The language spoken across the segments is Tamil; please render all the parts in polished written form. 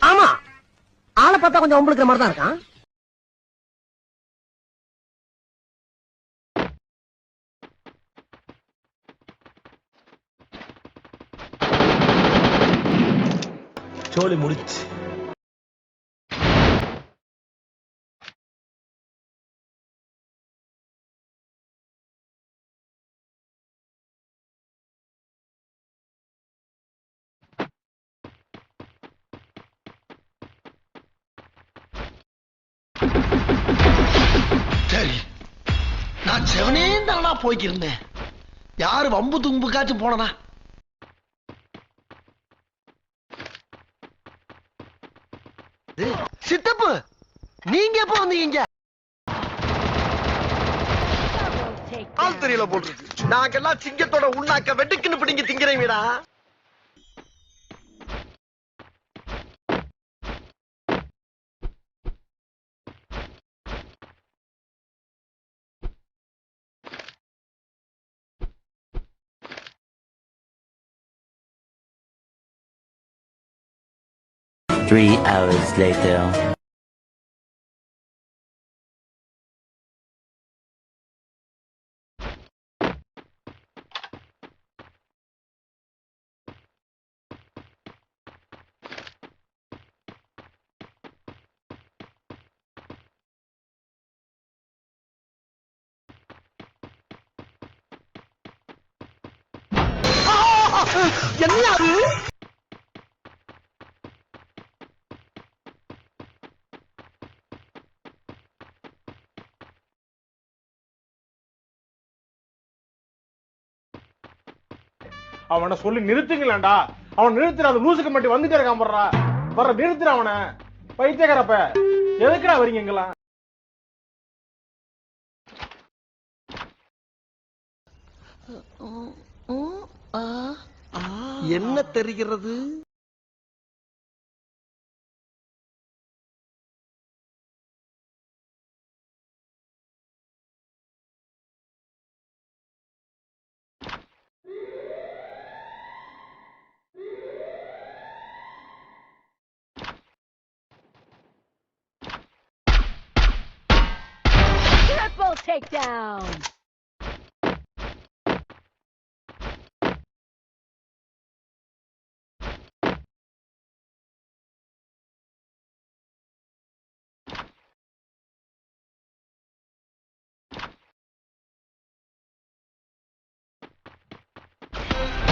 ஆமா, ஆளை பார்த்தா கொஞ்சம் உங்களுக்கு மாதிரி தான் இருக்கான். சோலி முடிச்சு. சரி, நான் செவனே தானா போய்க்கிருந்தேன். யாரு வம்பு தும்புக்காச்சும் போனனா? சித்தப்பு, நீங்க எப்ப வந்தீங்க? ஆள் தெரியல போட்டுருக்கு. நாங்கெல்லாம் சிங்கத்தோட உண்ணாக்க வெட்டுக்குன்னு பிடிங்க திங்கிறீங்கடா. Three hours later. என்ன அது? அவனை சொல்லி நிறுத்துங்களேன்டா. அவன் நிறுத்துற, அந்த லூசுக்கு மட்டும் வந்துட்டே இருக்கான் போடுறா. வர்ற நிறுத்துற அவனை. பைத்தியக்காரப்ப எதுக்குடா வரீங்க எங்கெல்லாம்? என்ன தெரிகிறது? Triple takedown.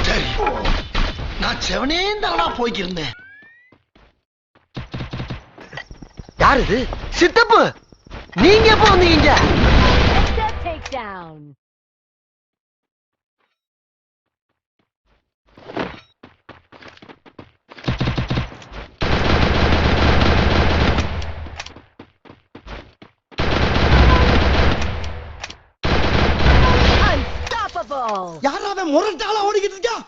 சரி, நான் செவனே தானா போய்க்கிருந்தேன். யார் இது? சித்தப்பு, நீங்க எப்ப வந்தீங்க? Step takedown. Unstoppable. யாராவது முரட்டாளா ஓடிக்கிட்டு இருக்கா?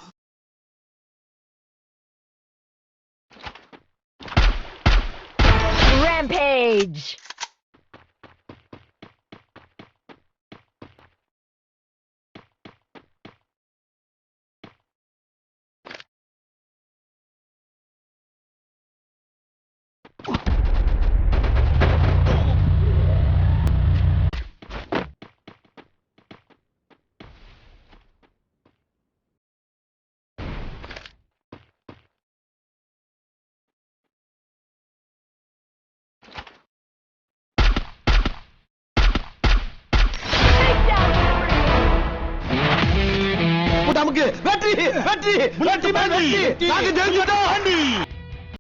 Rampage. நமக்கு வெற்றி வெற்றி வெற்றி வெற்றி நாங்க ஜெயிச்சிட்டோம்.